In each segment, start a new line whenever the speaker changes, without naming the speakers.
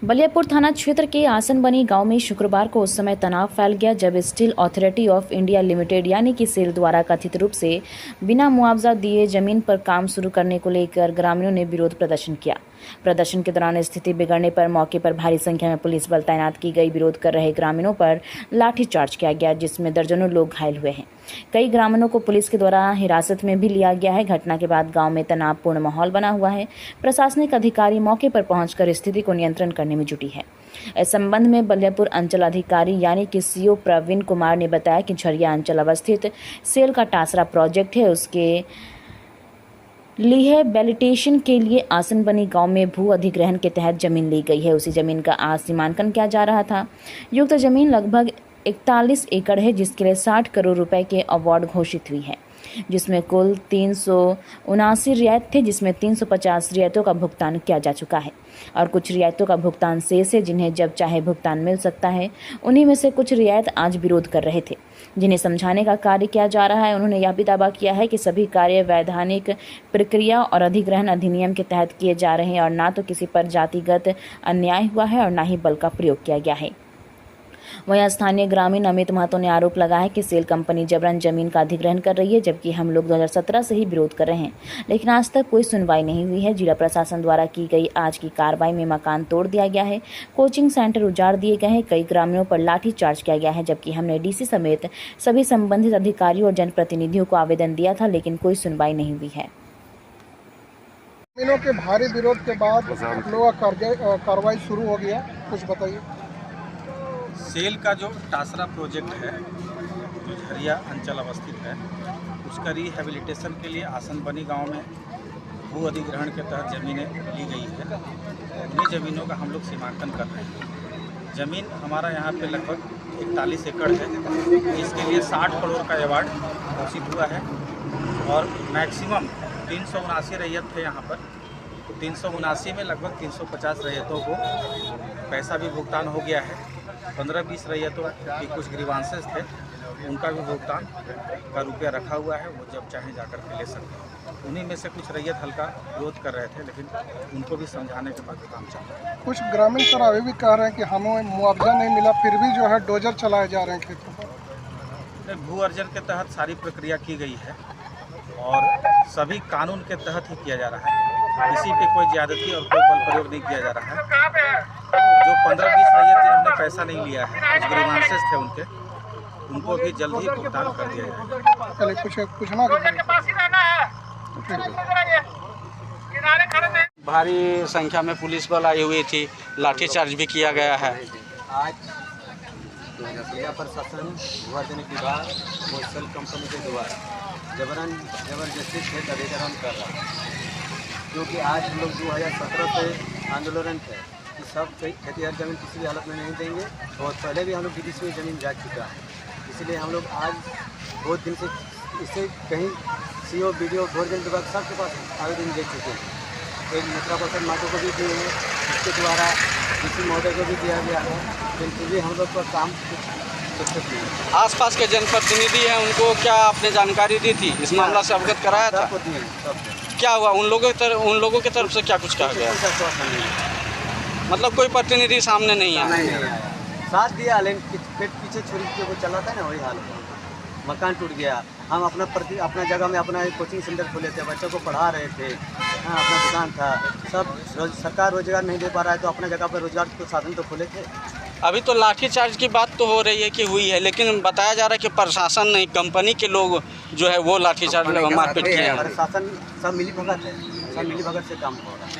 बलियापुर थाना क्षेत्र के आसनबनी गांव में शुक्रवार को उस समय तनाव फैल गया जब steel authority of India limited यानी कि सेल द्वारा कथित रूप से बिना मुआवजा दिए जमीन पर काम शुरू करने को लेकर ग्रामीणों ने विरोध प्रदर्शन किया। प्रदर्शन के दौरान स्थिति बिगड़ने पर मौके पर भारी संख्या में पुलिस बल तैनात की गई। विरोध कर रहे ग्रामीणों पर लाठीचार्ज किया गया जिसमें दर्जनों लोग घायल हुए हैं। कई ग्रामीणों को पुलिस के द्वारा हिरासत में भी लिया गया है। घटना के बाद गांव में तनावपूर्ण माहौल बना हुआ है। प्रशासनिक अधिकारी मौके पर पहुंचकर स्थिति को नियंत्रण करने में जुटी है। इस संबंध में बलियापुर अंचल अधिकारी यानी कि सीओ प्रवीण कुमार ने बताया कि झरिया अंचल अवस्थित सेल का टासरा प्रोजेक्ट है, उसके रिहैबिलिटेशन के लिए आसनबनी गांव में भू अधिग्रहण के तहत जमीन ली गई है। उसी जमीन का आज सीमांकन किया जा रहा था। युक्त जमीन लगभग 41 एकड़ है जिसके लिए 60 करोड़ रुपए के अवार्ड घोषित हुई है, जिसमें कुल 379 रियायत थे, जिसमें 350 रियायतों का भुगतान किया जा चुका है और कुछ रियायतों का भुगतान शेष है जिन्हें जब चाहे भुगतान मिल सकता है। उन्हीं में से कुछ रियायत आज विरोध कर रहे थे जिन्हें समझाने का कार्य किया जा रहा है। उन्होंने यह भी दावा किया है कि सभी कार्य वैधानिक प्रक्रिया और अधिग्रहण अधिनियम के तहत किए जा रहे हैं और ना तो किसी पर जातिगत अन्याय हुआ है और ना ही बल का प्रयोग किया गया है। वहीं स्थानीय ग्रामीण अमित महतो ने आरोप लगाया कि सेल कंपनी जबरन जमीन का अधिग्रहण कर रही है, जबकि हम लोग 2017 से ही विरोध कर रहे हैं, लेकिन आज तक कोई सुनवाई नहीं हुई है। जिला प्रशासन द्वारा की गई आज की कार्रवाई में मकान तोड़ दिया गया है, कोचिंग सेंटर उजाड़ दिए गए हैं, कई ग्रामीणों पर लाठीचार्ज किया गया है, जबकि हमने डीसी समेत सभी संबंधित अधिकारियों और जनप्रतिनिधियों को आवेदन दिया था, लेकिन कोई सुनवाई नहीं हुई है।
ग्रामीणों के भारी विरोध के बाद लोग कार्रवाई शुरू हो गया, कुछ बताइए।
सेल का जो टासरा प्रोजेक्ट है जो झरिया अंचल अवस्थित है, उसका रिहैबिलिटेशन के लिए आसनबनी गांव में भू अधिग्रहण के तहत ज़मीनें ली गई है। उन्हीं ज़मीनों का हम लोग सीमांकन कर रहे हैं। ज़मीन हमारा यहाँ पे लगभग 41 एकड़ है। इसके लिए 60 करोड़ का अवार्ड घोषित हुआ है और मैक्सिमम 379 रैयत थे यहाँ पर। 379 में लगभग 350 रैयतों को पैसा भी भुगतान हो गया है। 15-20 रैयतों की कुछ ग्रीवांसेस थे, उनका भी भुगतान का रुपया रखा हुआ है, वो जब चाहे जाकर के ले सकते हैं। उन्हीं में से कुछ रैयत हल्का विरोध कर रहे थे, लेकिन उनको भी समझाने के बाद काम चल रहा है।
कुछ ग्रामीण सर अभी भी कह रहे हैं कि हमें मुआवजा नहीं मिला, फिर भी जो है डोजर चलाए जा रहे हैं खेतों पर।
भू अर्जन के तहत सारी प्रक्रिया की गई है और सभी कानून के तहत ही किया जा रहा है। किसी पे कोई ज्यादती और कोई बल प्रयोग नहीं किया जा रहा है। जो 15-20 रैयत जिन्होंने पैसा नहीं लिया है, कुछ ग्रीवांसेस थे उनको भी जल्द ही भुगतान कर दिया जाएगा।
चलिए कुछ ना
भारी संख्या में पुलिस बल आई हुई थी, लाठीचार्ज भी किया गया है।
आज जिला प्रशासन भू अर्जन विभाग और सेल कंपनी के द्वारा जबरदस्ती खेत अधिग्रहण कर रहा है, क्योंकि आज हम लोग 2017 से आंदोलन थे कि सब खेतिहर जमीन किसी भी हालत में नहीं देंगे और पहले भी हम लोग डीडीसी में ज़मीन जा चुका है। इसलिए हम लोग आज बहुत दिन से इससे कहीं सीओ बीडीओ भू अर्जन विभाग सबके पास आवेदन दे चुके हैं। एक मित्रा पर्सन माटो को भी दिए हैं, इसके द्वारा डीसी महोदय को भी दिया गया है, लेकिन फिर भी हम लोग का काम कुछ नहीं है।
आसपास के जनप्रतिनिधि हैं, उनको क्या आपने जानकारी दी थी, इस मामला से अवगत कराया था? क्या हुआ उन लोगों की तरफ से क्या कुछ कहा गया? मतलब कोई प्रतिनिधि सामने नहीं आया?
साथ दिया, लेकिन पीछे छोड़ के वो चला था ना, वही हाल है। मकान टूट गया। हम अपना जगह में अपना एक कोचिंग सेंटर खोले थे, बच्चों को पढ़ा रहे थे, हाँ, अपना दुकान था। सब सरकार रोजगार नहीं दे पा रहा है तो अपना जगह पर रोजगार के साधन तो खोले थे।
अभी तो लाठीचार्ज की बात तो हो रही है कि हुई है, लेकिन बताया जा रहा है कि प्रशासन नहीं, कंपनी के लोग जो है वो लाठीचार्ज मारपीट किए हैं।
प्रशासन सब मिली भगत है, सब मिली भगत से काम हो रहा है।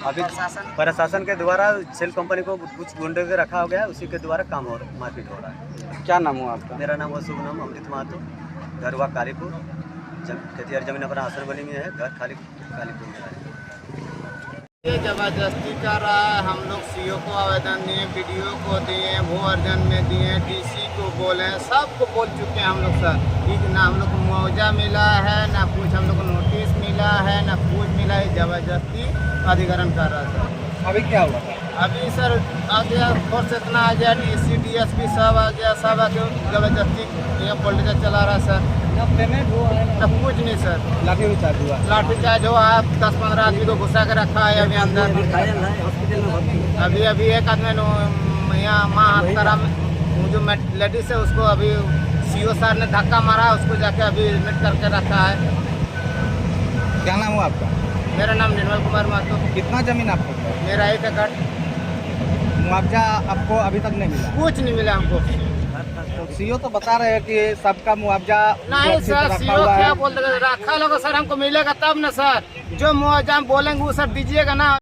अभी प्रशासन के द्वारा सेल कंपनी को कुछ गुंडे के रखा हो गया है, उसी के द्वारा काम हो रहा है, मारपीट हो रहा है।
क्या नाम हुआ आपका?
मेरा नाम शुभ नाम अमृत महतो, घर हुआ कालीपुर। खेतिहर जमीन अपना आसनबनी में है, घर खाली कालीपुर में है।
ये जबरदस्ती कर रहा है। हम लोग सीओ को आवेदन दिए, बीडीओ को दिए, भू अर्जन में दिए, डीसी को बोले, सबको बोल चुके हैं हम लोग सर। ठीक ना हम लोग को मुआवजा मिला है, ना कुछ हम लोग को नोटिस मिला है, ना कुछ मिला है। जबरदस्ती अधिग्रहण कर रहा था।
अभी क्या हुआ?
अभी सर आ गया फोर्स इतना आ गया, डीसी डीएसपी सब आ गया, सब आके जबरदस्ती यहाँ पॉलिटिक्स चला रहा है सर। पेमेंट हुआ है अब कुछ नहीं सर।
लाठीचार्ज हुआ।
लाठीचार्ज हुआ है, 10-15 आदमी को घुसा के रखा है अभी अंदर। अभी एक आदमी यहाँ महातरम जो लेडीज है उसको अभी सीओ सर ने धक्का मारा है, उसको जाके अभी एडमिट करके रखा है।
क्या नाम हुआ आपका?
मेरा नाम निर्मल कुमार महतो।
कितना जमीन आपको?
मेरा 1 एकड़।
मुआवजा आपको अभी तक नहीं मिला?
कुछ नहीं मिला हमको।
तो सीओ तो बता रहे हैं कि सबका मुआवजा
नहीं
सुरक्षित
सर,
रखा
सीओ
हुआ
क्या
है।
बोलते रखा लोग सर, हमको मिलेगा तब ना सर। जो मुआवजा हम बोलेंगे वो सर दीजिएगा ना।